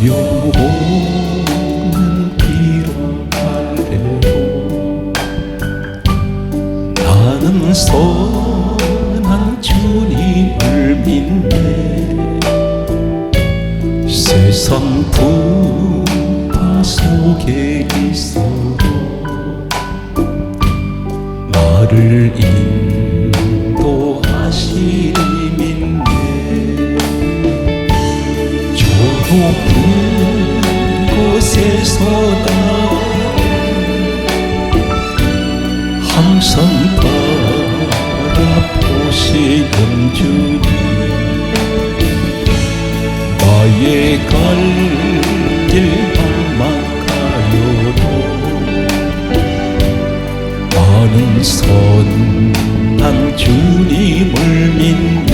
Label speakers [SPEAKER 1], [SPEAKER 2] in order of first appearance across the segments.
[SPEAKER 1] 영혼은 비록 갈래도 나는 선한 주님을 믿네. 세상 풍파 속에 있어도 나를 인도하시리 믿네. 저 높은 곳에서 나 항상 바라보시는 주님, 나의 갈 길만 막가요도 나는 선한 주님을 믿네.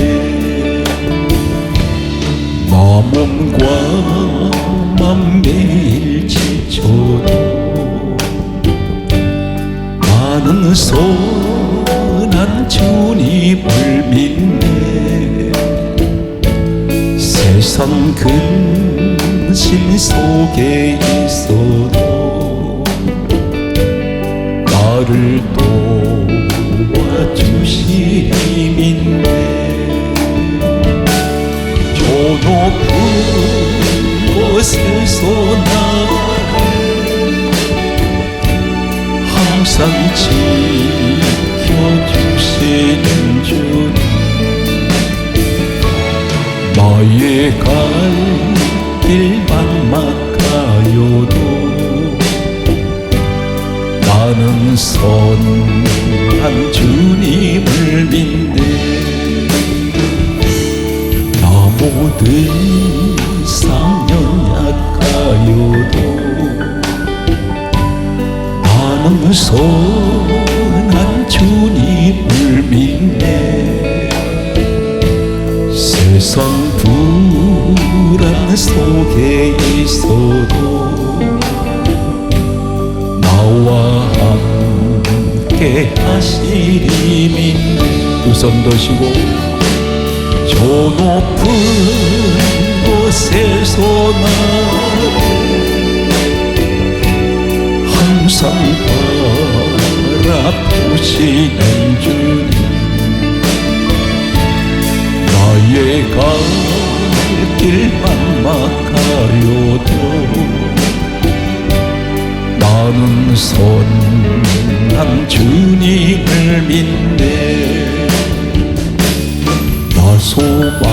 [SPEAKER 1] 나 몸과 맘 매일 지쳐도 나는 선한 주님을 믿네. 세상 근심 속에 있어도 나를 도와주시리 믿네. 저 높은 곳에서 나를 항상 지켜주시는 주님, 나의 갈 길만 막가요도 나는 선한 주님을 믿네. 나 모든 상년 약가요도 나는 선한 주님을 믿네. 세상 불안 속에 있어도 나와 함께 하시리 믿네. 두 손 드시고 저 높은 곳에서 나를 항상 바라보시는 주님, 나의 갈 길만 막가요도 나는 선한 주님을 믿네. 나 소망은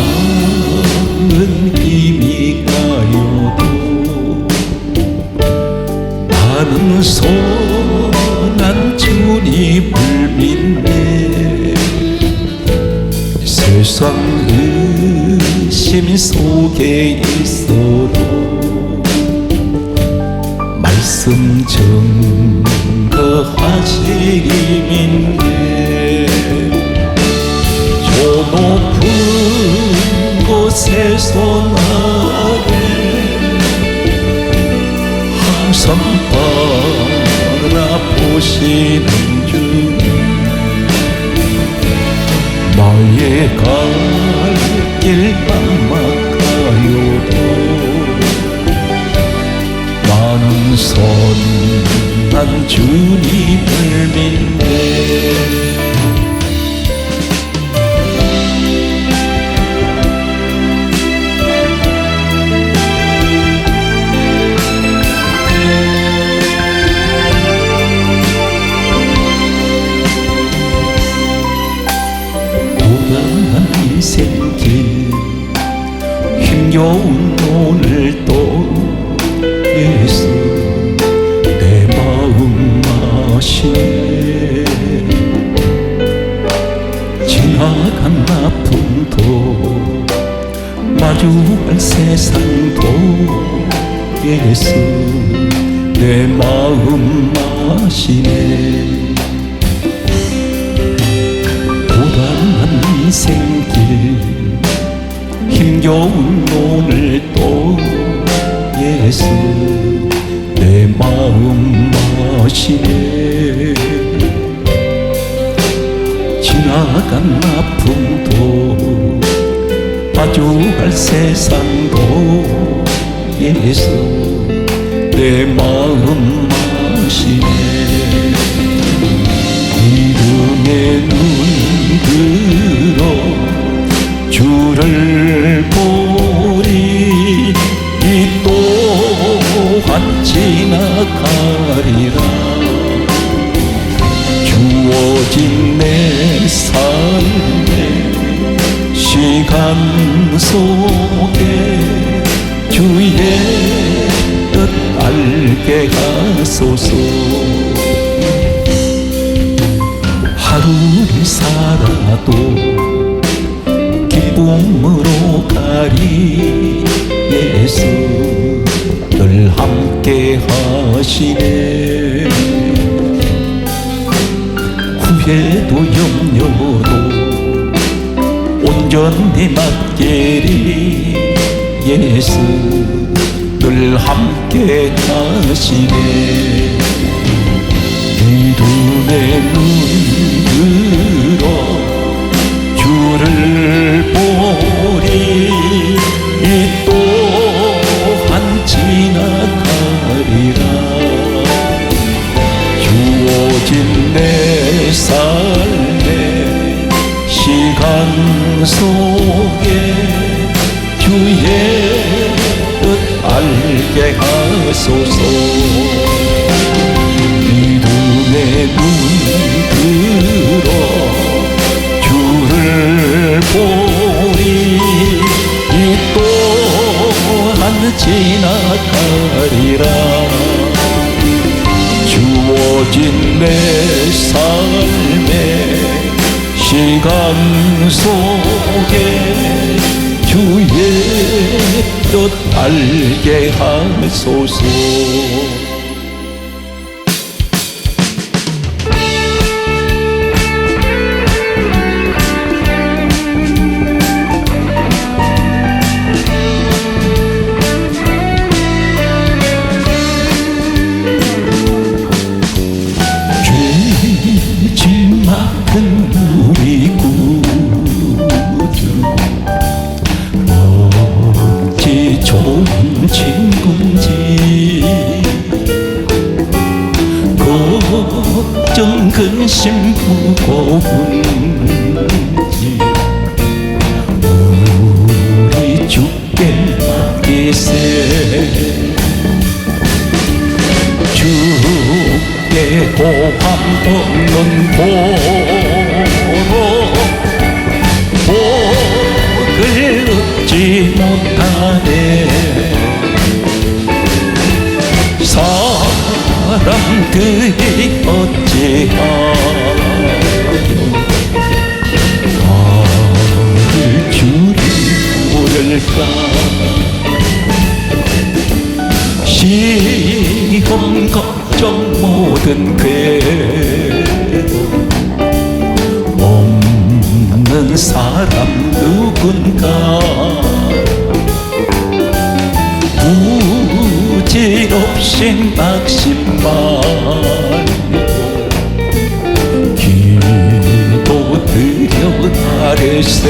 [SPEAKER 1] 힘이 가요도 나는 선한 주님을 믿네. 세상 의심 속에 있어도 말씀 증거하시리 믿네. 저 높은 곳에서 나를 항상 바라보시는 주님, 나의 갈 길만 막가요도 나는 선한 주님을 믿네. 인생길 힘겨운 오늘도 예수 내 마음 마시네. 지나간 아픔도 마주할 세상도 예수 내 마음 마시네. 고단한 인생길 힘겨운 오늘도 예수 내 마음 마시네. 지나간 아픔도 마주할 세상도 예수 내 마음 마시네 믿음의 눈 들어 주를 보리 이 또한 지나가리라 주어진 내 삶의 시간 속에 주의 뜻 알게 하소서 하루를 살아도 기쁨으로 가리 예수 늘 함께 하시네 후회도 염려도 온전히 맡기리 예수 늘 함께 하시네 믿음의 눈 들어 주를 보리 이 또한 지나가리라 주어진 내 삶의 시간 속에 주의 뜻 알게 하소서 믿음의 눈 들어 주를 보리 이 또한 지나가리라 주어진 내 삶의 시간 속에 주의 뜻 알게 하소서 우리 구주 어찌 좋은 친구인지 걱정 근심 무거운지 우리 주께 맡기세 주께 고함 없는 고로 복을 얻지 못하네 사람들이 어찌하여 나를 주를 부를까 시험 걱정 모든 괴로움 없는 사람 누군가 부질없이 낙심만 기도 드려 나를세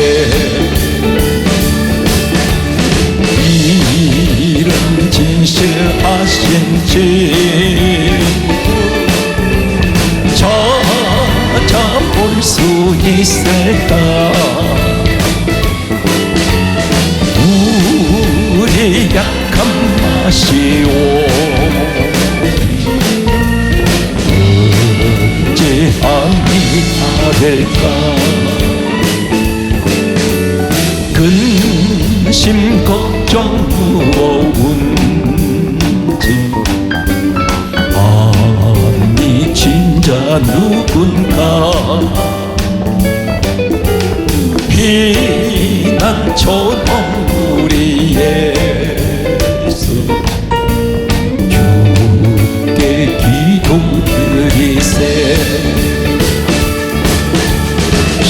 [SPEAKER 1] 이런 진실 아신지 찾아볼 수 있을까 우리 약한 마시오 어찌하니 다를까 근심 걱정 무거운지 아니 진짜 누군가 비난처럼 우리 예수 주께 기도드리세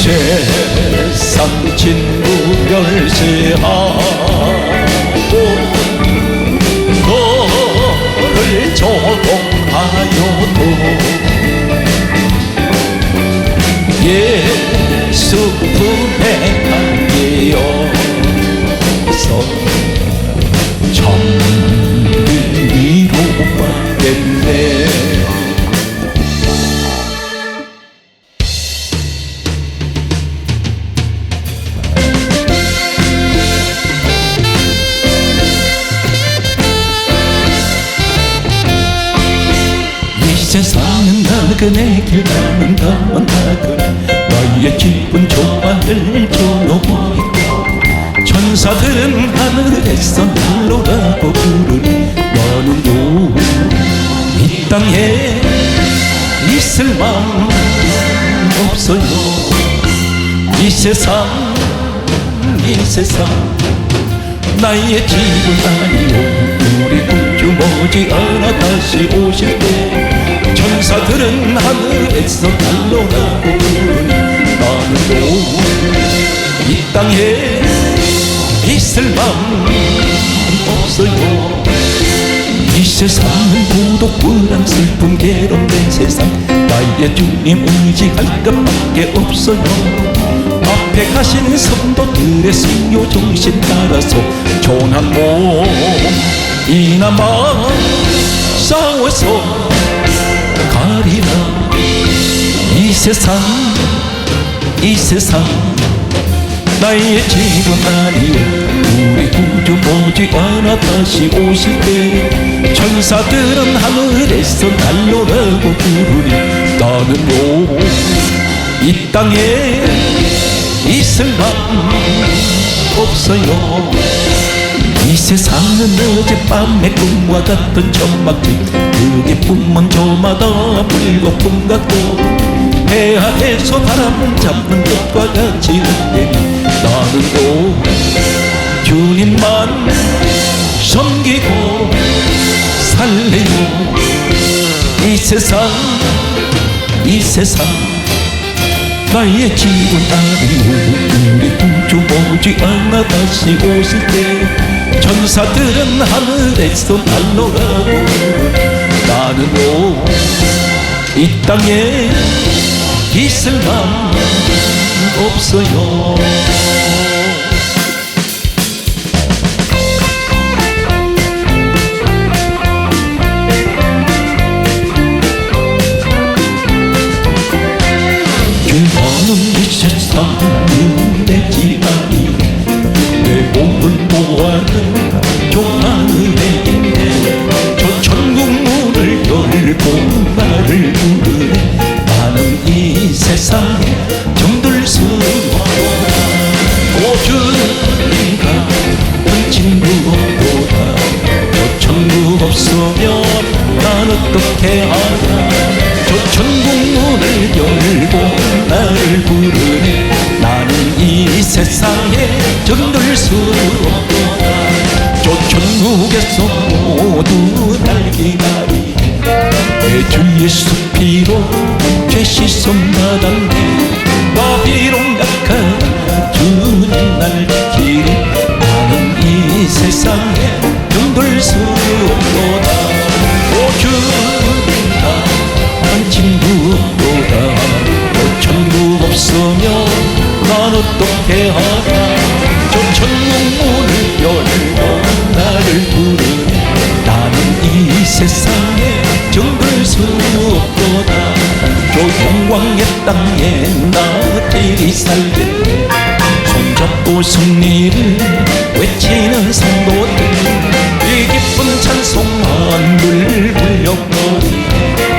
[SPEAKER 1] 세상 진부 멸시하고 너를 조롱하여도 예수 품에 안기어서 참 화끈의 길 가는 가만하더니 나의 기쁜 조화를 겨누고 있고 천사들은 하늘에서 날로라고 부르니 나는요 이 땅에 있을 마음 없어요. 이 세상 나의 집은 아니오. 우리 구주 머지않아 다시 오실 때 천사들은 하늘에서 날로라고 부르니 나는요 이 땅에 있을 마음 없어요. 이 세상은 고독, 불안, 슬픔, 괴로운 세상 나의 주님 의지할 것밖에 없어요. 앞에 가신 성도들의 순교 정신 따라서 jon한 몸이나마 싸워서 가리라. 이 세상 나의 집은 아니오. 우리 구주 머지않아 다시 오실 때 천사들은 하늘에서 날로라고 부르니 나는요 이 땅에 있을 마음 없어요. 이 세상은 어젯밤의 꿈과 같은 천막길 그게 뿐만 저마다 불거품 같고 폐하에서 바람 잡는 것과 같이 흔들리 나는요 주님만 섬기고 살래요. 이 세상 나의 집은 아니오. 우리 구주 머지않아 다시 오실 때 천사들은 하늘에서 날로라고 나는요 이 땅에 있을 마음 없어요. 나는 이 세상은 내 집 아니오. 내 몸을 보아는 종하늘에 있네. 저 천국 문을 열고 나를 부르네. 나는 이 세상에 정들 수 없도다. 오주님 같은 친구 없도다. 저 천국 없으면 난 어떻게 하나. 저 천국 문을 열고 나를 부르네. 나는 이 세상에 정들 수 없도다. 저 천국에서 모두 날 기다리네. 내 주 예수 피로 죄 씻음 받았네. 나 비록 약하나 주님 날 지키리. 나는 이 세상에 정들 수 없도다. 오 주님과 한 친구 없도다. 저 천국 없으면 난 어떻게 하나. 저 천국 문을 열고 나를 부르네. 나는 이 세상에 정들 수 없도다. 저 영광의 땅에 나들이 살겠네. 손잡고 승리를 외치는 성도들 이 기쁜 찬송만 불려버리네.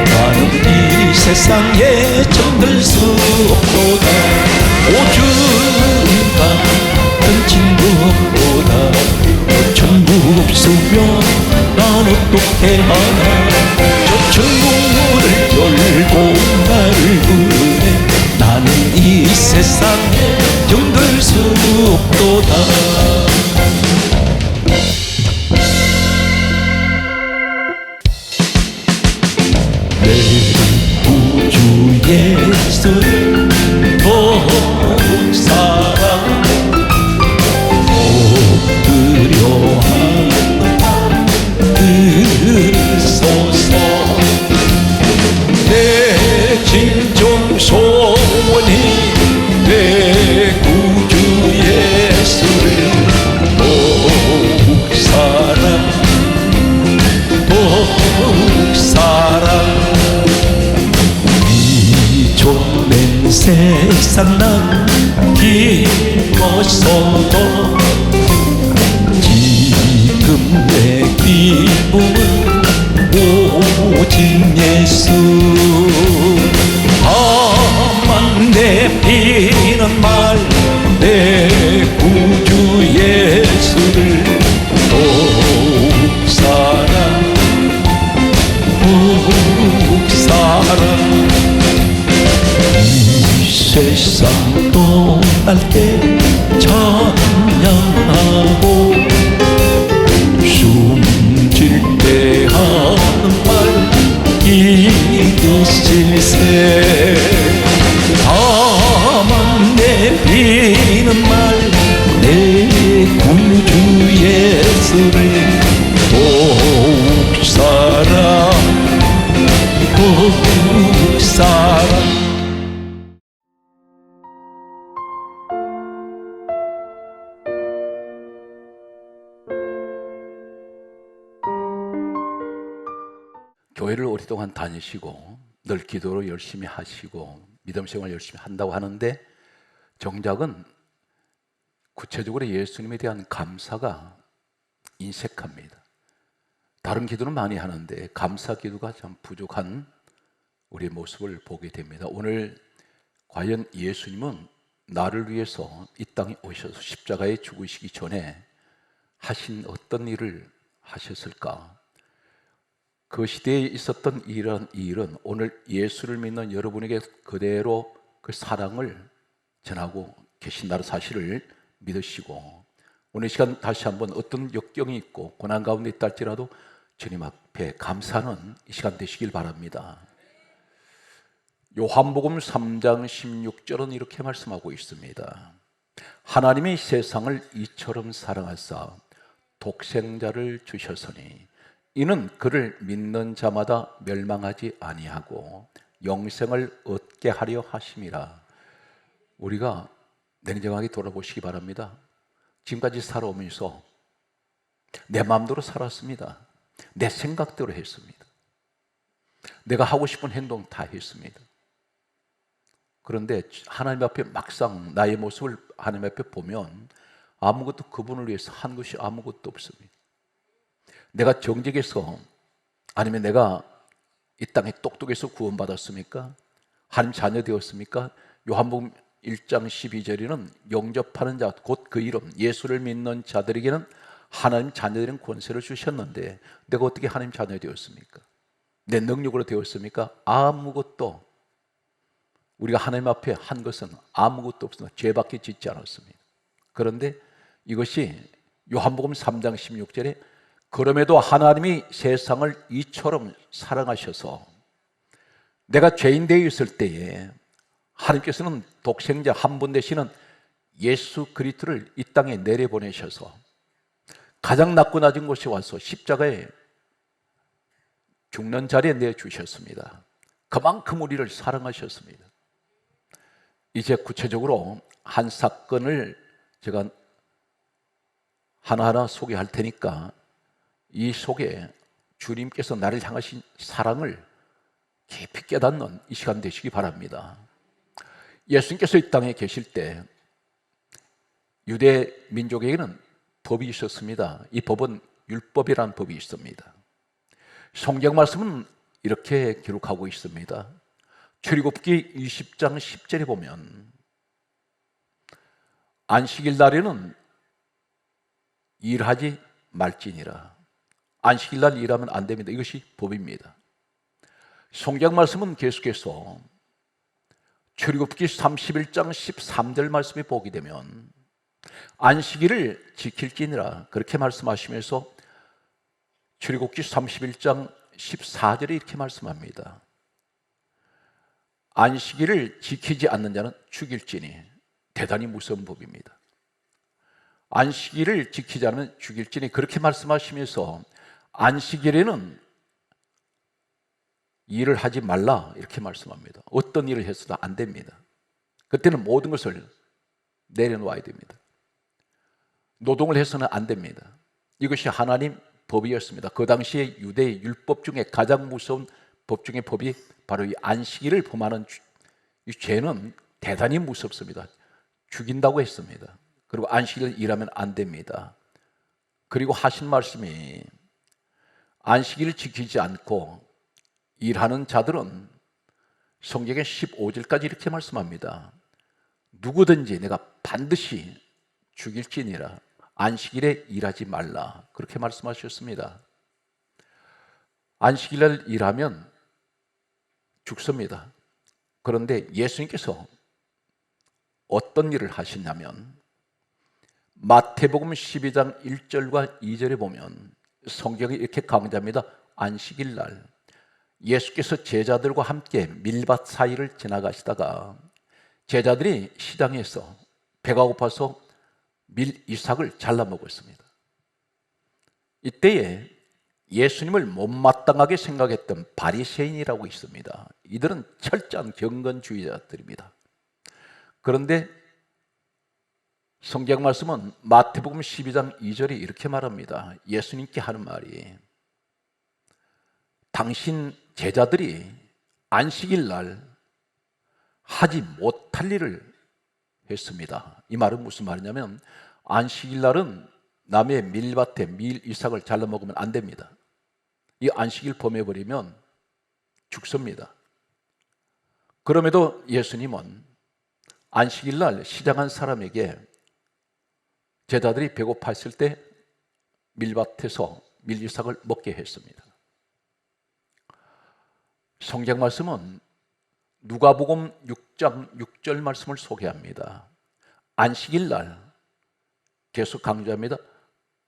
[SPEAKER 1] 나는 이 세상에 정들 수 없도다. 오주님 같은 친구 없도다. 천국 없으면 난 어떻게 하나. 저 천국 문을 열고 나를 부르네. 나는 이 세상에 정들 수 없도다. 내 구주 예수를 더욱 사랑 엎드려 들으소서. 내 진정 소원이 내 구주 예수를 더욱 사랑 이 좁은 세상 난 기뻤어도 지금 내 기쁨은 오직 예수. 질색 다만 내비는 말 내 구주 예수를 더욱 사랑 더욱 사랑. 교회를 오랫동안 다니시고 늘 기도로 열심히 하시고 믿음 생활 열심히 한다고 하는데 정작은 구체적으로 예수님에 대한 감사가 인색합니다. 다른 기도는 많이 하는데 감사 기도가 참 부족한 우리의 모습을 보게 됩니다. 오늘 과연 예수님은 나를 위해서 이 땅에 오셔서 십자가에 죽으시기 전에 하신 어떤 일을 하셨을까? 그 시대에 있었던 이런 일은 오늘 예수를 믿는 여러분에게 그대로 그 사랑을 전하고 계신다는 사실을 믿으시고 오늘 시간 다시 한번 어떤 역경이 있고 고난 가운데 있다 할지라도 주님 앞에 감사하는 이 시간 되시길 바랍니다. 요한복음 3장 16절은 이렇게 말씀하고 있습니다. 하나님이 세상을 이처럼 사랑하사 독생자를 주셨으니 이는 그를 믿는 자마다 멸망하지 아니하고 영생을 얻게 하려 하심이라. 우리가 냉정하게 돌아보시기 바랍니다. 지금까지 살아오면서 내 마음대로 살았습니다. 내 생각대로 했습니다. 내가 하고 싶은 행동 다 했습니다. 그런데 하나님 앞에 막상 나의 모습을 하나님 앞에 보면 아무것도 그분을 위해서 한 것이 아무것도 없습니다. 내가 정직해서 아니면 내가 이 땅에 똑똑해서 구원받았습니까? 하나님 자녀 되었습니까? 요한복음 1장 12절에는 영접하는 자 곧 그 이름 예수를 믿는 자들에게는 하나님 자녀되는 권세를 주셨는데 내가 어떻게 하나님 자녀 되었습니까? 내 능력으로 되었습니까? 아무것도. 우리가 하나님 앞에 한 것은 아무것도 없습니다. 죄밖에 짓지 않았습니다. 그런데 이것이 요한복음 3장 16절에 그럼에도 하나님이 세상을 이처럼 사랑하셔서 내가 죄인 되어 있을 때에 하나님께서는 독생자 한 분 되시는 예수 그리스도를 이 땅에 내려보내셔서 가장 낮고 낮은 곳에 와서 십자가에 죽는 자리에 내주셨습니다. 그만큼 우리를 사랑하셨습니다. 이제 구체적으로 한 사건을 제가 하나하나 소개할 테니까 이 속에 주님께서 나를 향하신 사랑을 깊이 깨닫는 이 시간 되시기 바랍니다. 예수님께서 이 땅에 계실 때 유대 민족에게는 법이 있었습니다. 이 법은 율법이라는 법이 있습니다. 성경 말씀은 이렇게 기록하고 있습니다. 출애굽기 20장 10절에 보면 안식일 날에는 일하지 말지니라. 안식일 날 일하면 안 됩니다. 이것이 법입니다. 성경 말씀은 계속해서 출애굽기 31장 13절 말씀에 보게 되면 안식일을 지킬지니라 그렇게 말씀하시면서 출애굽기 31장 14절에 이렇게 말씀합니다. 안식일을 지키지 않는 자는 죽일지니. 대단히 무서운 법입니다. 안식일을 지키지 않으면 죽일지니 그렇게 말씀하시면서 안식일에는 일을 하지 말라 이렇게 말씀합니다. 어떤 일을 해서도 안 됩니다. 그때는 모든 것을 내려놓아야 됩니다. 노동을 해서는 안 됩니다. 이것이 하나님 법이었습니다. 그 당시에 유대 율법 중에 가장 무서운 법 중에 법이 바로 이 안식일을 범하는 이 죄는 대단히 무섭습니다. 죽인다고 했습니다. 그리고 안식일 일하면 안 됩니다. 그리고 하신 말씀이 안식일을 지키지 않고 일하는 자들은 성경의 15절까지 이렇게 말씀합니다. 누구든지 내가 반드시 죽일지니라. 안식일에 일하지 말라. 그렇게 말씀하셨습니다. 안식일날 일하면 죽습니다. 그런데 예수님께서 어떤 일을 하시냐면 마태복음 12장 1절과 2절에 보면 성경이 이렇게 강조합니다. 안식일날 예수께서 제자들과 함께 밀밭 사이를 지나가시다가 제자들이 시장에서 배가 고파서 밀이삭을 잘라 먹었습니다. 이때에 예수님을 못마땅하게 생각했던 바리새인이라고 있습니다. 이들은 철저한 경건주의자들입니다. 그런데 성경 말씀은 마태복음 12장 2절이 이렇게 말합니다. 예수님께 하는 말이, 당신 제자들이 안식일 날 하지 못할 일을 했습니다. 이 말은 무슨 말이냐면, 안식일 날은 남의 밀밭에 밀이삭을 잘라 먹으면 안 됩니다. 이 안식일 범해버리면 죽습니다. 그럼에도 예수님은 안식일 날 시장한 사람에게 제자들이 배고팠을 때 밀밭에서 밀이삭을 먹게 했습니다. 성경 말씀은 누가복음 6장 6절 말씀을 소개합니다. 안식일 날, 계속 강조합니다.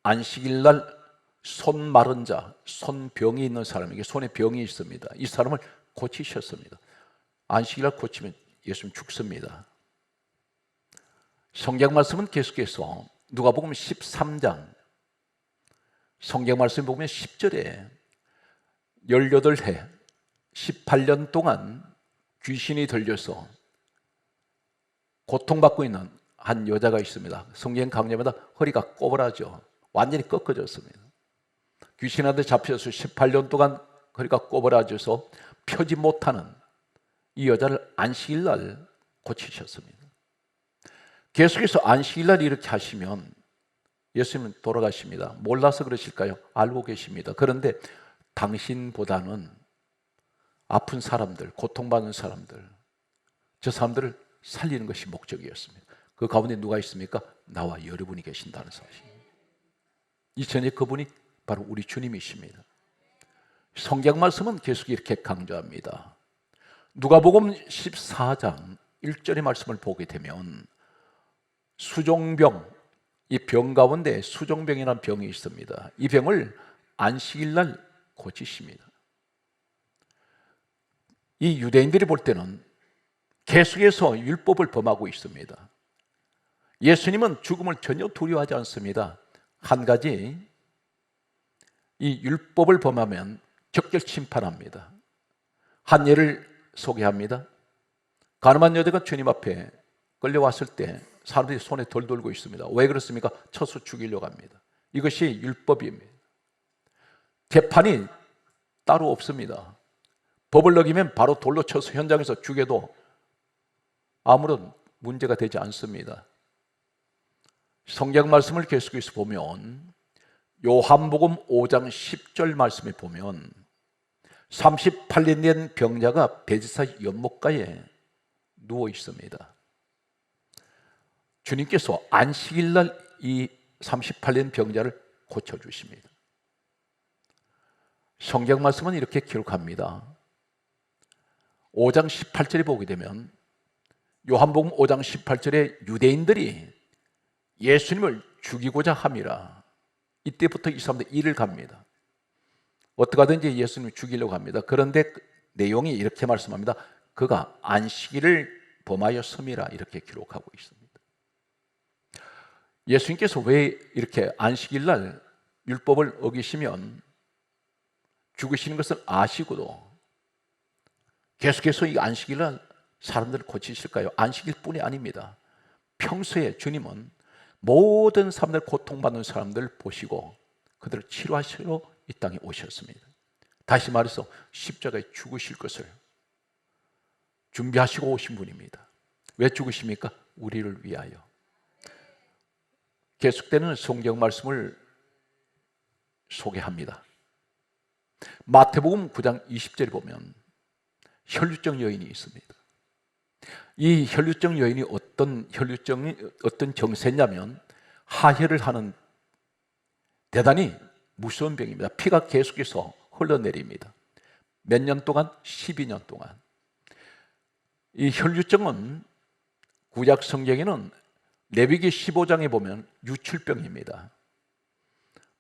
[SPEAKER 1] 안식일 날 손 마른 자, 손병이 있는 사람에게 손에 병이 있습니다. 이 사람을 고치셨습니다. 안식일 날 고치면 예수님 죽습니다. 성경 말씀은 계속해서 누가복음 13장 성경 말씀 보면 10절에 18해 18년 동안 귀신이 들려서 고통받고 있는 한 여자가 있습니다. 성경 강좌마다 허리가 꼬부라져 완전히 꺾어졌습니다. 귀신한테 잡혀서 18년 동안 허리가 꼬부라져서 펴지 못하는 이 여자를 안식일 날 고치셨습니다. 계속해서 안식일 날 이렇게 하시면 예수님은 돌아가십니다. 몰라서 그러실까요? 알고 계십니다. 그런데 당신보다는 아픈 사람들, 고통받는 사람들, 저 사람들을 살리는 것이 목적이었습니다. 그 가운데 누가 있습니까? 나와 여러분이 계신다는 사실입니다. 이 전에 그분이 바로 우리 주님이십니다. 성경 말씀은 계속 이렇게 강조합니다. 누가복음 14장 1절의 말씀을 보게 되면 수종병, 이 병 가운데 수종병이라는 병이 있습니다. 이 병을 안식일 날 고치십니다. 이 유대인들이 볼 때는 계속해서 율법을 범하고 있습니다. 예수님은 죽음을 전혀 두려워하지 않습니다. 한 가지, 이 율법을 범하면 적절 심판합니다. 한 예를 소개합니다. 가늠한 여자가 주님 앞에 끌려왔을 때 사람들이 손에 돌 돌고 있습니다. 왜 그렇습니까? 쳐서 죽이려고 합니다. 이것이 율법입니다. 재판이 따로 없습니다. 법을 어기면 바로 돌로 쳐서 현장에서 죽여도 아무런 문제가 되지 않습니다. 성경 말씀을 계속해서 보면 요한복음 5장 10절 말씀에 보면 38년 된 병자가 베드사 연못가에 누워 있습니다. 주님께서 안식일 날 이 38년 병자를 고쳐주십니다. 성경 말씀은 이렇게 기록합니다. 5장 18절에 보게 되면 요한복음 5장 18절에 유대인들이 예수님을 죽이고자 함이라. 이때부터 이 사람들 일을 갑니다. 어떻게 하든지 예수님을 죽이려고 합니다. 그런데 내용이 이렇게 말씀합니다. 그가 안식일을 범하였음이라 이렇게 기록하고 있습니다. 예수님께서 왜 이렇게 안식일 날 율법을 어기시면 죽으시는 것을 아시고도 계속해서 이 안식일 날 사람들을 고치실까요? 안식일 뿐이 아닙니다. 평소에 주님은 모든 사람들, 고통받는 사람들을 보시고 그들을 치료하시러 이 땅에 오셨습니다. 다시 말해서 십자가에 죽으실 것을 준비하시고 오신 분입니다. 왜 죽으십니까? 우리를 위하여. 계속되는 성경 말씀을 소개합니다. 마태복음 9장 20절에 보면 혈루증 여인이 있습니다. 이 혈루증 여인이 어떤 정세냐면 하혈을 하는 대단히 무서운 병입니다. 피가 계속해서 흘러내립니다. 몇 년 동안? 12년 동안. 이 혈루증은 구약 성경에는 레위기 15장에 보면 유출병입니다.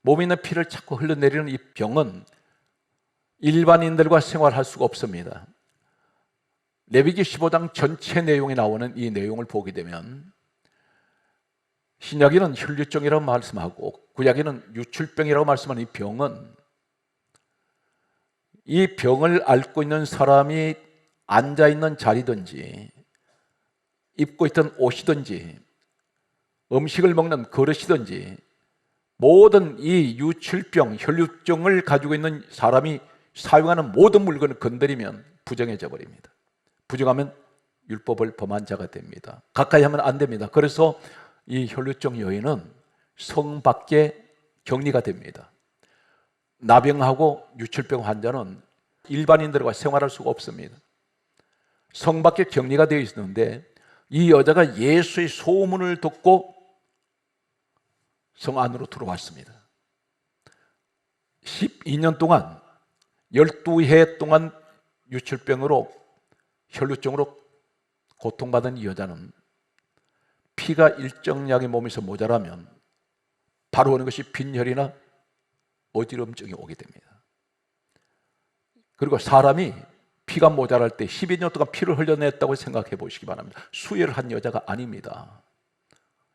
[SPEAKER 1] 몸에 있는 피를 자꾸 흘러내리는 이 병은 일반인들과 생활할 수가 없습니다. 레위기 15장 전체 내용에 나오는 이 내용을 보게 되면 신약에는 혈류증이라고 말씀하고 구약에는 유출병이라고 말씀하는 이 병은 이 병을 앓고 있는 사람이 앉아있는 자리든지 입고 있던 옷이든지 음식을 먹는 그릇이든지 모든 이 유출병, 혈류증을 가지고 있는 사람이 사용하는 모든 물건을 건드리면 부정해져 버립니다. 부정하면 율법을 범한 자가 됩니다. 가까이 하면 안 됩니다. 그래서 이 혈류증 여인은 성 밖에 격리가 됩니다. 나병하고 유출병 환자는 일반인들과 생활할 수가 없습니다. 성 밖에 격리가 되어 있었는데 이 여자가 예수의 소문을 듣고 성 안으로 들어왔습니다. 12년 동안 12해 동안 유출병으로 혈류증으로 고통받은 이 여자는 피가 일정량의 몸에서 모자라면 바로 오는 것이 빈혈이나 어지럼증이 오게 됩니다. 그리고 사람이 피가 모자랄 때 12년 동안 피를 흘려냈다고 생각해 보시기 바랍니다. 수혈을 한 여자가 아닙니다.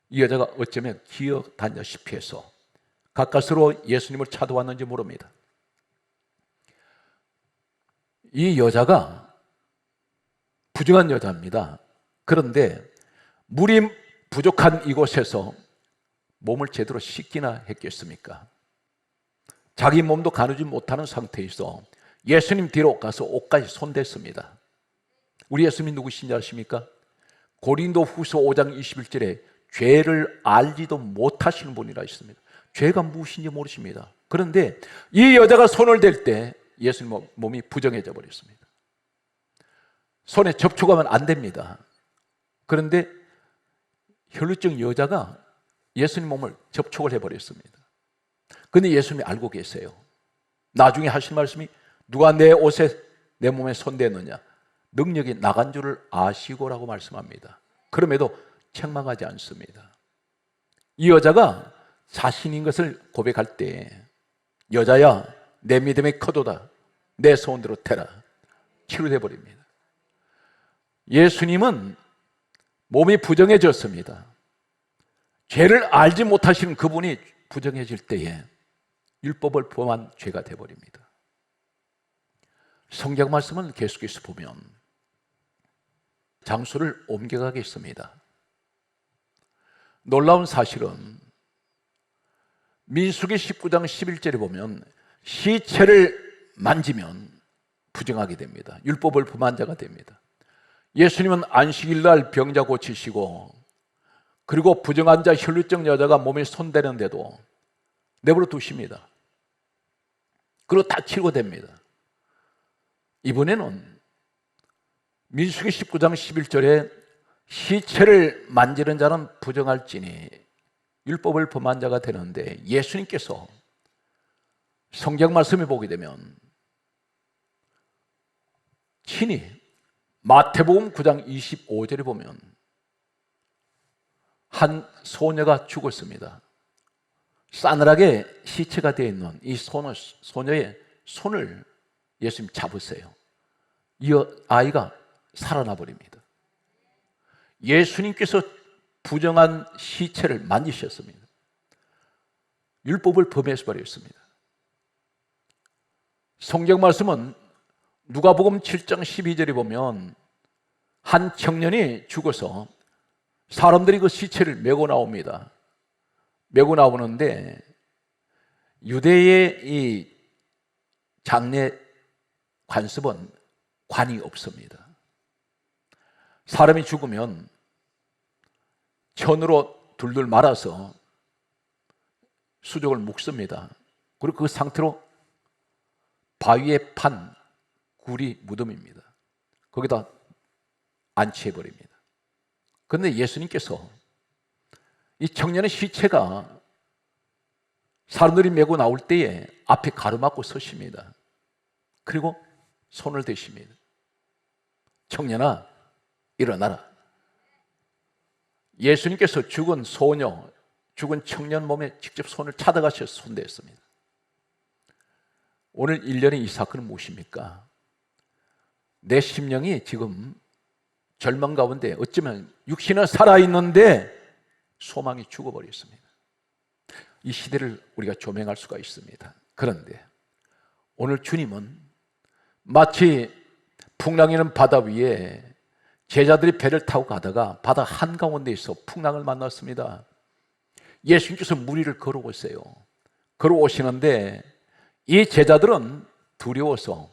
[SPEAKER 1] 이 여자가 어쩌면 기어다녔다시피 해서 가까스로 예수님을 찾아왔는지 모릅니다. 이 여자가 부정한 여자입니다. 그런데 물이 부족한 이곳에서 몸을 제대로 씻기나 했겠습니까? 자기 몸도 가누지 못하는 상태에서 예수님 뒤로 가서 옷까지 손댔습니다. 우리 예수님이 누구신지 아십니까? 고린도 후서 5장 21절에 죄를 알지도 못하시는 분이라 했습니다. 죄가 무엇인지 모르십니다. 그런데 이 여자가 손을 댈 때 예수님 몸이 부정해져 버렸습니다. 손에 접촉하면 안 됩니다. 그런데 혈류증 여자가 예수님 몸을 접촉을 해버렸습니다. 그런데 예수님이 알고 계세요. 나중에 하실 말씀이 누가 내 옷에 내 몸에 손대느냐 능력이 나간 줄을 아시고라고 말씀합니다. 그럼에도 책망하지 않습니다. 이 여자가 자신인 것을 고백할 때 여자야 내 믿음이 커도다 내 소원대로 되라 치료돼 버립니다. 예수님은 몸이 부정해졌습니다. 죄를 알지 못하시는 그분이 부정해질 때에 율법을 범한 죄가 되어버립니다. 성경 말씀을 계속해서 보면 장소를 옮겨가겠습니다. 놀라운 사실은 민수기 19장 11절에 보면 시체를 만지면 부정하게 됩니다. 율법을 범한 자가 됩니다. 예수님은 안식일 날 병자 고치시고 그리고 부정한 자 혈류증 여자가 몸에 손대는데도 내버려 두십니다. 그리고 다 치료됩니다. 이번에는 민수기 19장 11절에 시체를 만지는 자는 부정할지니 율법을 범한 자가 되는데 예수님께서 성경 말씀을 보게 되면 친히 마태복음 9장 25절에 보면 한 소녀가 죽었습니다. 싸늘하게 시체가 되어 있는 이 소녀의 손을 예수님 잡으세요. 이 아이가 살아나 버립니다. 예수님께서 부정한 시체를 만지셨습니다. 율법을 범해서 버렸습니다. 성경 말씀은 누가복음 7장 12절에 보면 한 청년이 죽어서 사람들이 그 시체를 메고 나옵니다. 메고 나오는데 유대의 이 장례 관습은 관이 없습니다. 사람이 죽으면 천으로 둘둘 말아서 수족을 묶습니다. 그리고 그 상태로 바위에 판 구리 무덤입니다. 거기다 안치해버립니다. 그런데 예수님께서 이 청년의 시체가 사람들이 메고 나올 때에 앞에 가로막고 서십니다. 그리고 손을 대십니다. 청년아, 일어나라. 예수님께서 죽은 소녀, 죽은 청년 몸에 직접 손을 찾아가셔서 손댔습니다. 오늘 1년의 이 사건은 무엇입니까? 내 심령이 지금 절망 가운데 어쩌면 육신은 살아있는데 소망이 죽어버렸습니다. 이 시대를 우리가 조명할 수가 있습니다. 그런데 오늘 주님은 마치 풍랑이는 바다 위에 제자들이 배를 타고 가다가 바다 한가운데에서 풍랑을 만났습니다. 예수님께서 물 위를 걸어오세요. 걸어오시는데 이 제자들은 두려워서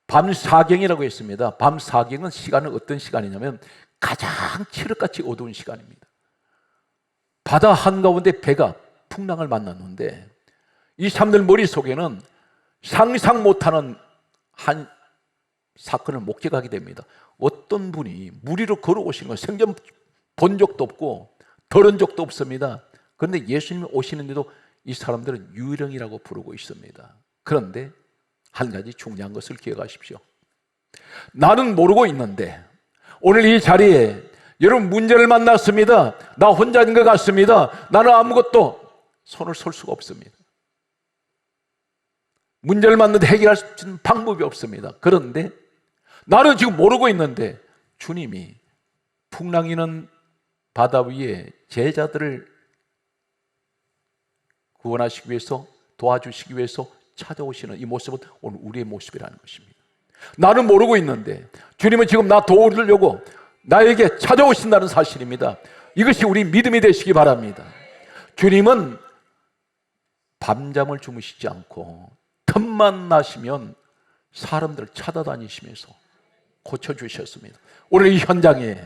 [SPEAKER 1] 밤사경이라고 했습니다. 밤사경은 시간은 어떤 시간이냐면 가장 칠흑같이 어두운 시간입니다. 바다 한가운데 배가 풍랑을 만났는데 이 사람들 머릿속에는 상상 못하는 한 사건을 목격하게 됩니다. 어떤 분이 물 위로 걸어오신 건 생전 본 적도 없고 들은 적도 없습니다. 그런데 예수님이 오시는데도 이 사람들은 유령이라고 부르고 있습니다. 그런데 한 가지 중요한 것을 기억하십시오. 나는 모르고 있는데 오늘 이 자리에 여러분 문제를 만났습니다. 나 혼자인 것 같습니다. 나는 아무것도 손을 설 수가 없습니다. 문제를 만났는데 해결할 수 있는 방법이 없습니다. 그런데 나는 지금 모르고 있는데 주님이 풍랑이는 바다 위에 제자들을 구원하시기 위해서, 도와주시기 위해서 찾아오시는 이 모습은 오늘 우리의 모습이라는 것입니다. 나는 모르고 있는데 주님은 지금 나 도우려고 나에게 찾아오신다는 사실입니다. 이것이 우리 믿음이 되시기 바랍니다. 주님은 밤잠을 주무시지 않고 틈만 나시면 사람들을 찾아다니시면서 고쳐주셨습니다. 오늘 이 현장에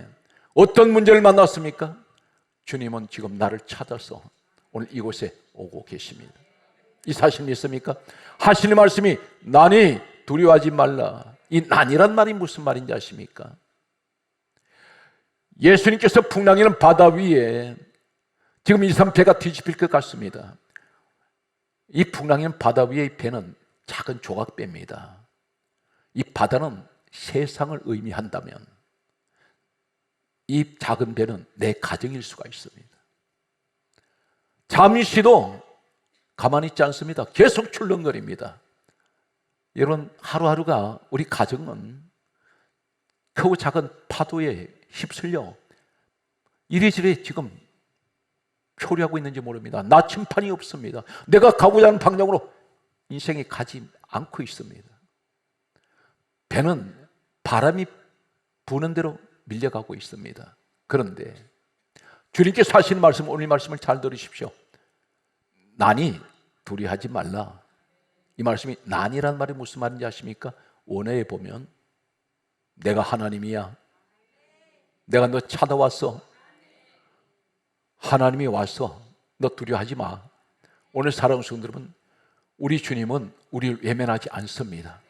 [SPEAKER 1] 어떤 문제를 만났습니까? 주님은 지금 나를 찾아서 오늘 이곳에 오고 계십니다. 이 사실 믿습니까? 하시는 말씀이 난이 두려워하지 말라. 이 난이란 말이 무슨 말인지 아십니까? 예수님께서 풍랑이는 바다 위에 지금 이 사람 배가 뒤집힐 것 같습니다. 이 풍랑이는 바다 위의 배는 작은 조각배입니다. 이 바다는 세상을 의미한다면 이 작은 배는 내 가정일 수가 있습니다. 잠시도 가만히 있지 않습니다. 계속 출렁거립니다. 여러분, 하루하루가 우리 가정은 크고 작은 파도에 휩쓸려 이리저리 지금 표류하고 있는지 모릅니다. 나침판이 없습니다. 내가 가고자 하는 방향으로 인생이 가지 않고 있습니다. 배는 바람이 부는 대로 밀려가고 있습니다. 그런데 주님께서 하시는 말씀, 오늘 말씀을 잘 들으십시오. 난이 두려워하지 말라. 이 말씀이 난이란 말이 무슨 말인지 아십니까? 원어에 보면 내가 하나님이야. 내가 너 찾아왔어. 하나님이 와서 너 두려워하지 마. 오늘 사랑하는 성도 여러분, 우리 주님은 우리를 외면하지 않습니다.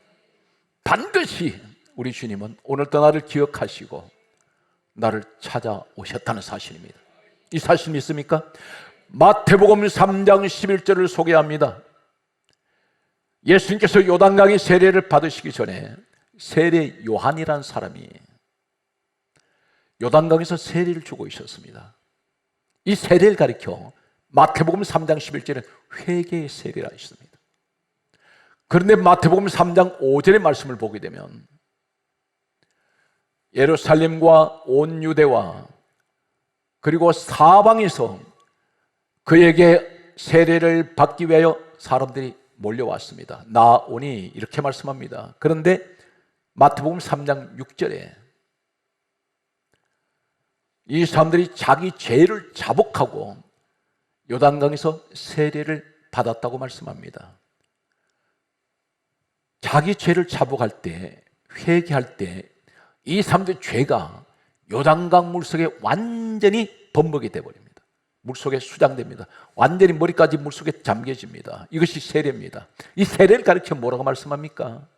[SPEAKER 1] 반드시 우리 주님은 오늘도 나를 기억하시고 나를 찾아오셨다는 사실입니다. 이 사실 믿습니까? 마태복음 3장 11절을 소개합니다. 예수님께서 요단강의 세례를 받으시기 전에 세례 요한이라는 사람이 요단강에서 세례를 주고 있었습니다. 이 세례를 가리켜 마태복음 3장 11절에 회개의 세례라 있습니다. 그런데 마태복음 3장 5절의 말씀을 보게 되면 예루살렘과 온 유대와 그리고 사방에서 그에게 세례를 받기 위하여 사람들이 몰려왔습니다. 나오니 이렇게 말씀합니다. 그런데 마태복음 3장 6절에 이 사람들이 자기 죄를 자복하고 요단강에서 세례를 받았다고 말씀합니다. 자기 죄를 자복할 때, 회개할 때 이 사람들의 죄가 요단강 물속에 완전히 범벅이 되어버립니다. 물속에 수장됩니다. 완전히 머리까지 물속에 잠겨집니다. 이것이 세례입니다. 이 세례를 가르쳐 뭐라고 말씀합니까?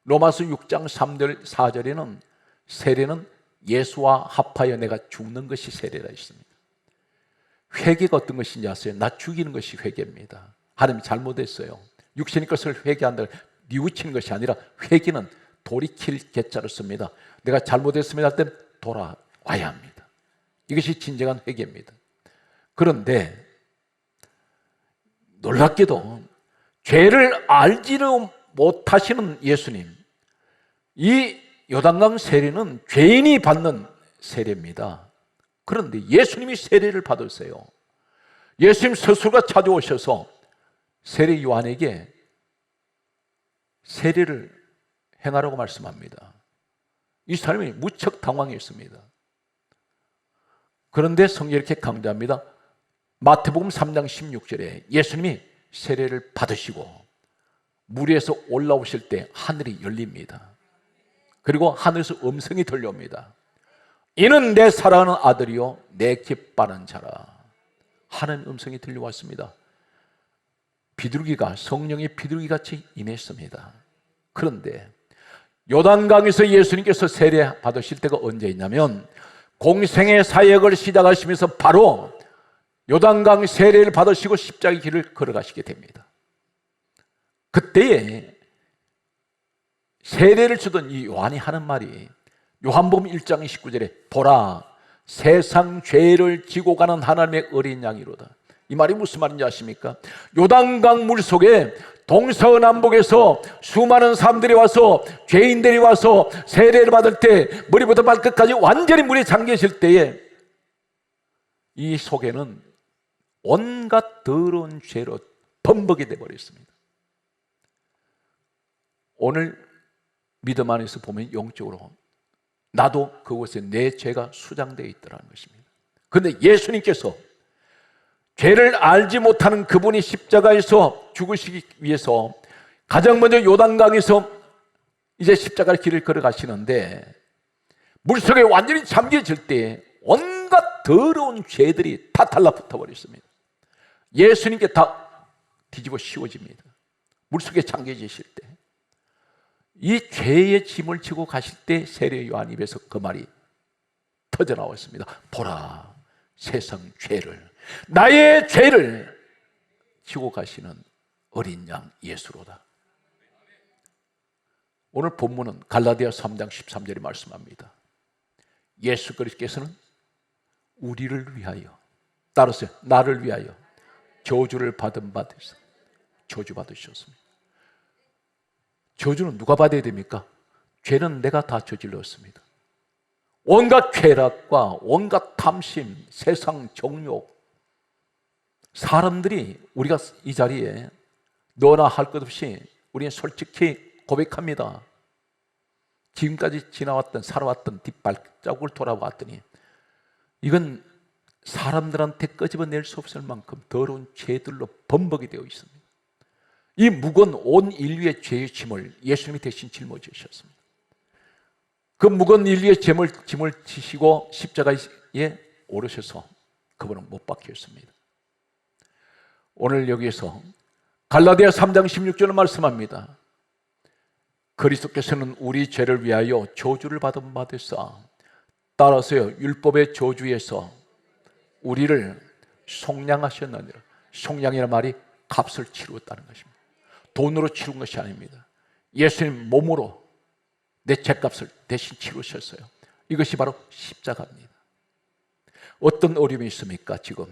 [SPEAKER 1] 로마서 6장 3절 4절에는 세례는 예수와 합하여 내가 죽는 것이 세례라 있습니다. 회개가 어떤 것인지 아세요? 나 죽이는 것이 회개입니다. 하나님이 잘못했어요. 육신의 것을 회개한다. 뉘우치는 것이 아니라 회개는 돌이킬 개자를 씁니다. 내가 잘못했습니다 할 때는 돌아와야 합니다. 이것이 진정한 회개입니다. 그런데 놀랍게도 죄를 알지를 못하시는 예수님, 이 요단강 세례는 죄인이 받는 세례입니다. 그런데 예수님이 세례를 받으세요. 예수님 스스로가 찾아오셔서 세례 요한에게 세례를 행하라고 말씀합니다. 이 사람이 무척 당황했습니다. 그런데 성경이 이렇게 강조합니다. 마태복음 3장 16절에 예수님이 세례를 받으시고 물 위에서 올라오실 때 하늘이 열립니다. 그리고 하늘에서 음성이 들려옵니다. 이는 내 사랑하는 아들이요 내 기뻐하는 자라. 하나님 음성이 들려왔습니다. 비둘기가, 성령의 비둘기같이 임했습니다. 그런데 요단강에서 예수님께서 세례 받으실 때가 언제였냐면 공생의 사역을 시작하시면서 바로 요단강 세례를 받으시고 십자가의 길을 걸어가시게 됩니다. 그때에 세례를 주던 이 요한이 하는 말이 요한복음 1장 19절에 보라 세상 죄를 지고 가는 하나님의 어린 양이로다. 이 말이 무슨 말인지 아십니까? 요단강 물속에 동서남북에서 수많은 사람들이 와서, 죄인들이 와서 세례를 받을 때 머리부터 발끝까지 완전히 물에 잠겨 있을 때에 이 속에는 온갖 더러운 죄로 범벅이 되어버렸습니다. 오늘 믿음 안에서 보면 영적으로 나도 그곳에 내 죄가 수장되어 있더라는 것입니다. 그런데 예수님께서 죄를 알지 못하는 그분이 십자가에서 죽으시기 위해서 가장 먼저 요단강에서 이제 십자가의 길을 걸어가시는데 물속에 완전히 잠겨질 때 온갖 더러운 죄들이 다 달라붙어 버렸습니다. 예수님께 다 뒤집어 씌워집니다. 물속에 잠겨지실 때 이 죄의 짐을 지고 가실 때 세례 요한 입에서 그 말이 터져 나왔습니다. 보라 세상 죄를, 나의 죄를 지고 가시는 어린 양 예수로다. 오늘 본문은 갈라디아 3장 13절에 말씀합니다. 예수 그리스도께서는 우리를 위하여, 따라서 나를 위하여 저주를 받은 바 되사 저주 받으셨습니다. 저주는 누가 받아야 됩니까? 죄는 내가 다 저질렀습니다. 온갖 쾌락과 온갖 탐심, 세상 정욕, 사람들이, 우리가 이 자리에 너나 할 것 없이 우리는 솔직히 고백합니다. 지금까지 지나왔던, 살아왔던 뒷발자국을 돌아봤더니 이건 사람들한테 끄집어낼 수 없을 만큼 더러운 죄들로 범벅이 되어 있습니다. 이 무거운 온 인류의 죄의 짐을 예수님이 대신 짊어지셨습니다. 그 무거운 인류의 짐을 지시고 십자가에 오르셔서 그분은 못 박혔습니다. 오늘 여기에서 갈라디아 3장 16절을 말씀합니다. 그리스도께서는 우리 죄를 위하여 저주를 받은 바 되사 따라서요 율법의 저주에서 우리를 속량하셨느니라. 속량이라는 말이 값을 치루었다는 것입니다. 돈으로 치룬 것이 아닙니다. 예수님 몸으로 내 죄값을 대신 치루셨어요. 이것이 바로 십자가입니다. 어떤 어려움이 있습니까? 지금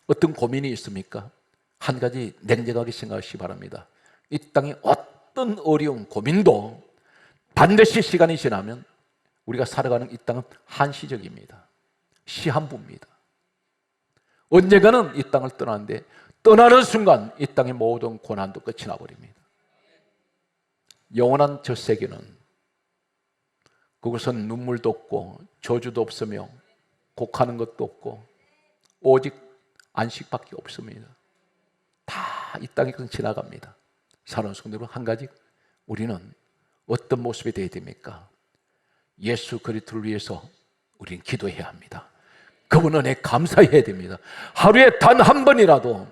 [SPEAKER 1] 어떤 고민이 있습니까? 한 가지 냉정하게 생각하시기 바랍니다. 이 땅에 어떤 어려운 고민도 반드시 시간이 지나면 우리가 살아가는 이 땅은 한시적입니다. 시한부입니다. 언젠가는 이 땅을 떠나는데 떠나는 순간 이 땅의 모든 고난도 끝이 나버립니다. 영원한 저 세계는 그것은 눈물도 없고 저주도 없으며 곡하는 것도 없고 오직 안식밖에 없습니다. 다 이 땅에서 지나갑니다. 사는 순간으로 한 가지 우리는 어떤 모습이 되어야 됩니까? 예수 그리스도를 위해서 우리는 기도해야 합니다. 그분 은혜에 감사해야 됩니다. 하루에 단 한 번이라도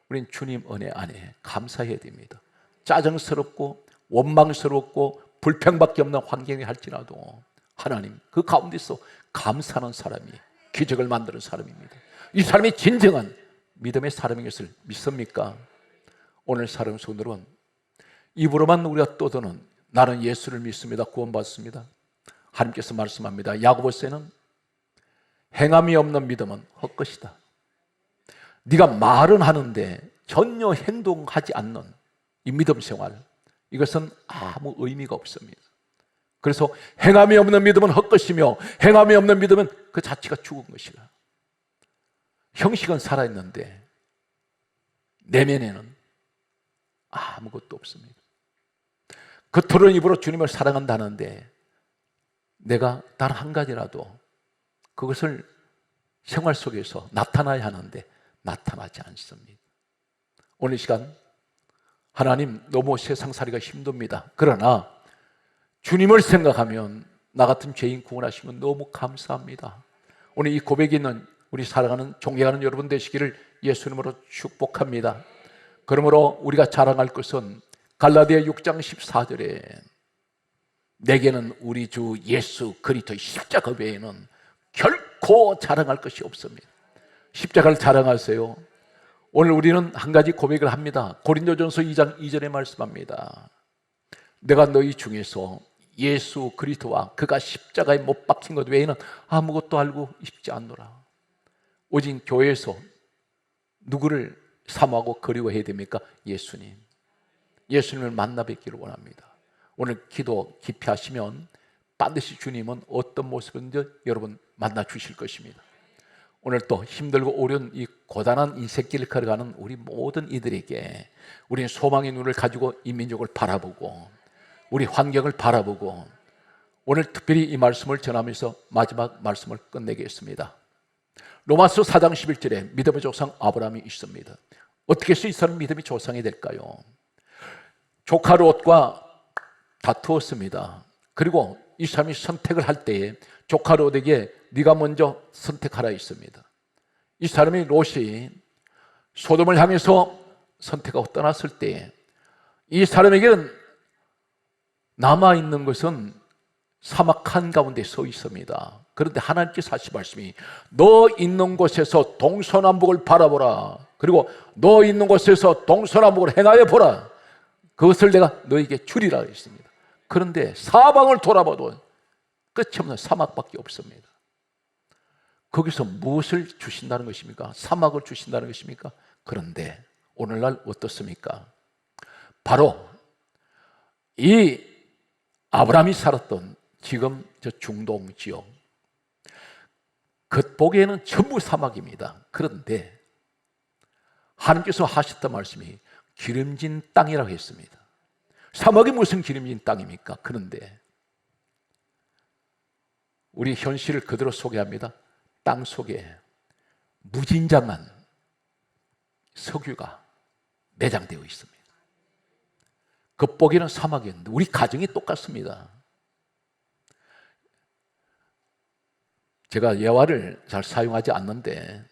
[SPEAKER 1] 우리는 주님 은혜 안에 감사해야 됩니다. 짜증스럽고 원망스럽고 불평밖에 없는 환경이 할지라도 하나님 그 가운데서 감사하는 사람이 기적을 만드는 사람입니다. 이 사람이 진정한 믿음의 사람인 것을 믿습니까? 오늘 사람 손으로는 입으로만 우리가 떠드는 나는 예수를 믿습니다, 구원받습니다. 하나님께서 말씀합니다. 야고보서에는 행함이 없는 믿음은 헛것이다. 네가 말은 하는데 전혀 행동하지 않는 이 믿음 생활, 이것은 아무 의미가 없습니다. 그래서 행함이 없는 믿음은 헛것이며 행함이 없는 믿음은 그 자체가 죽은 것이라. 형식은 살아있는데 내면에는 아무것도 없습니다. 겉으로는 입으로 주님을 사랑한다는데 내가 단 한 가지라도 그것을 생활 속에서 나타나야 하는데 나타나지 않습니다. 오늘 시간 하나님, 너무 세상살이가 힘듭니다. 그러나 주님을 생각하면 나 같은 죄인 구원하시면 너무 감사합니다. 오늘 이 고백이 있는 우리 사랑하는 존경하는 여러분 되시기를 예수님으로 축복합니다. 그러므로 우리가 자랑할 것은 갈라디아 6장 14절에 내게는 우리 주 예수 그리스도의 십자가 외에는 결코 자랑할 것이 없습니다. 십자가를 자랑하세요. 오늘 우리는 한 가지 고백을 합니다. 고린도전서 2장 2절에 말씀합니다. 내가 너희 중에서 예수 그리스도와 그가 십자가에 못 박힌 것 외에는 아무것도 알고 싶지 않노라. 오직 교회에서 누구를 사모하고 그리워해야 됩니까? 예수님. 예수님을 만나 뵙기를 원합니다. 오늘 기도 깊이 하시면 반드시 주님은 어떤 모습인지 여러분 만나 주실 것입니다. 오늘 또 힘들고 어려운 이 고단한 인생길을 걸어가는 우리 모든 이들에게 우리는 소망의 눈을 가지고 이 민족을 바라보고 우리 환경을 바라보고 오늘 특별히 이 말씀을 전하면서 마지막 말씀을 끝내겠습니다. 로마서 4장 11절에 믿음의 조상 아브라함이 있습니다. 어떻게 해서 이 사람 믿음이 조상이 될까요? 조카 롯과 다투었습니다. 그리고 이 사람이 선택을 할 때에 조카 롯에게 네가 먼저 선택하라 했습니다. 이 사람이 롯이 소돔을 향해서 선택하고 떠났을 때 이 사람에게는 남아있는 것은 사막 한가운데 서 있습니다. 그런데 하나님께서 하신 말씀이 너 있는 곳에서 동서남북을 바라보라. 그리고 너 있는 곳에서 동서남북을 행하여 보라. 그것을 내가 너에게 주리라 했습니다. 그런데 사방을 돌아봐도 끝이 없는 사막밖에 없습니다. 거기서 무엇을 주신다는 것입니까? 사막을 주신다는 것입니까? 그런데 오늘날 어떻습니까? 바로 이 아브라함이 살았던 지금 저 중동 지역 겉보기에는 전부 사막입니다. 그런데 하나님께서 하셨던 말씀이 기름진 땅이라고 했습니다. 사막이 무슨 기름진 땅입니까? 그런데 우리 현실을 그대로 소개합니다. 땅 속에 무진장한 석유가 내장되어 있습니다. 겉보기는 사막이었는데 우리 가정이 똑같습니다. 제가 예화를 잘 사용하지 않는데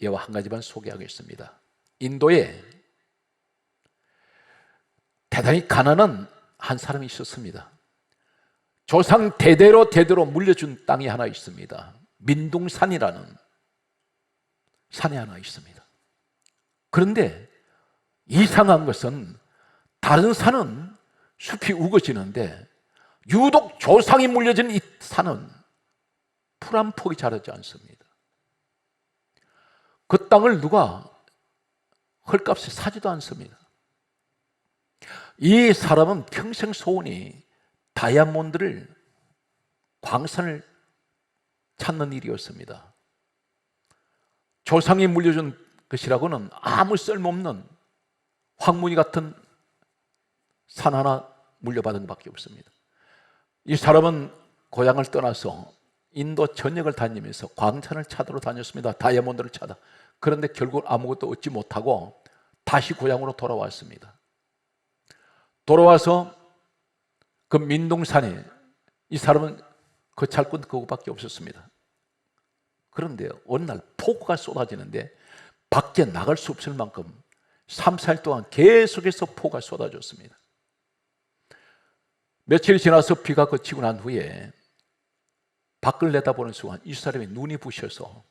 [SPEAKER 1] 예화 한 가지만 소개하겠습니다. 인도에 대단히 가난한 한 사람이 있었습니다. 조상 대대로 물려준 땅이 하나 있습니다. 민둥산이라는 산이 하나 있습니다. 그런데 이상한 것은 다른 산은 숲이 우거지는데 유독 조상이 물려진 이 산은 풀 한 폭이 자라지 않습니다. 그 땅을 누가 헐값에 사지도 않습니다. 이 사람은 평생 소원이 다이아몬드를 광산을 찾는 일이었습니다. 조상이 물려준 것이라고는 아무 쓸모없는 황무지 같은 산 하나 물려받은 것밖에 없습니다. 이 사람은 고향을 떠나서 인도 전역을 다니면서 광산을 찾으러 다녔습니다. 다이아몬드를 찾아. 그런데 결국 아무것도 얻지 못하고 다시 고향으로 돌아왔습니다. 돌아와서 그 민둥산에 이 사람은 거찰꾼 그거밖에 없었습니다. 그런데 어느 날 폭우가 쏟아지는데 밖에 나갈 수 없을 만큼 3, 4일 동안 계속해서 폭우가 쏟아졌습니다. 며칠이 지나서 비가 그치고 난 후에 밖을 내다보는 순간 이 사람의 눈이 부셔서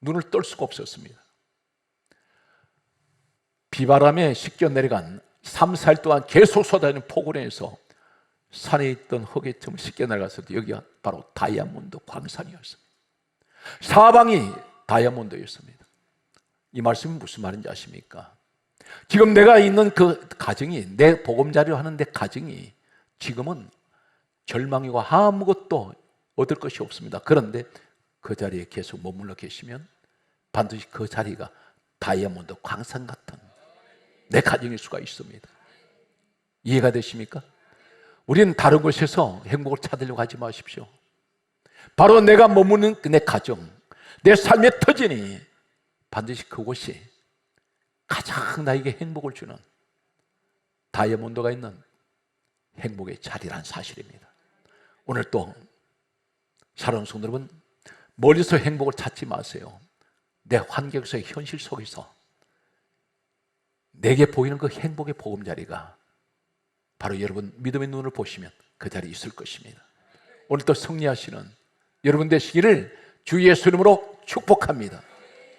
[SPEAKER 1] 눈을 뜰 수가 없었습니다. 비바람에 씻겨 내려간 3, 4일 동안 계속 쏟아지는 폭우로 인해서 산에 있던 흙에좀 씻겨 내려갔을 때 여기가 바로 다이아몬드 광산이었습니다. 사방이 다이아몬드였습니다. 이 말씀이 무슨 말인지 아십니까? 지금 내가 있는 그 가정이, 내 보금자리를 하는 내 가정이 지금은 절망이고 아무것도 얻을 것이 없습니다. 그런데 그 자리에 계속 머물러 계시면 반드시 그 자리가 다이아몬드 광산 같은 내 가정일 수가 있습니다. 이해가 되십니까? 우리는 다른 곳에서 행복을 찾으려고 하지 마십시오. 바로 내가 머무는 내 가정, 내 삶의 터전이 반드시 그곳이 가장 나에게 행복을 주는 다이아몬드가 있는 행복의 자리란 사실입니다. 오늘 또 사랑하는 성도 여러분, 멀리서 행복을 찾지 마세요. 내 환경에서의 현실 속에서 내게 보이는 그 행복의 보금자리가 바로 여러분 믿음의 눈을 보시면 그 자리에 있을 것입니다. 오늘 또 승리하시는 여러분 되시기를 주 예수 이름으로 축복합니다.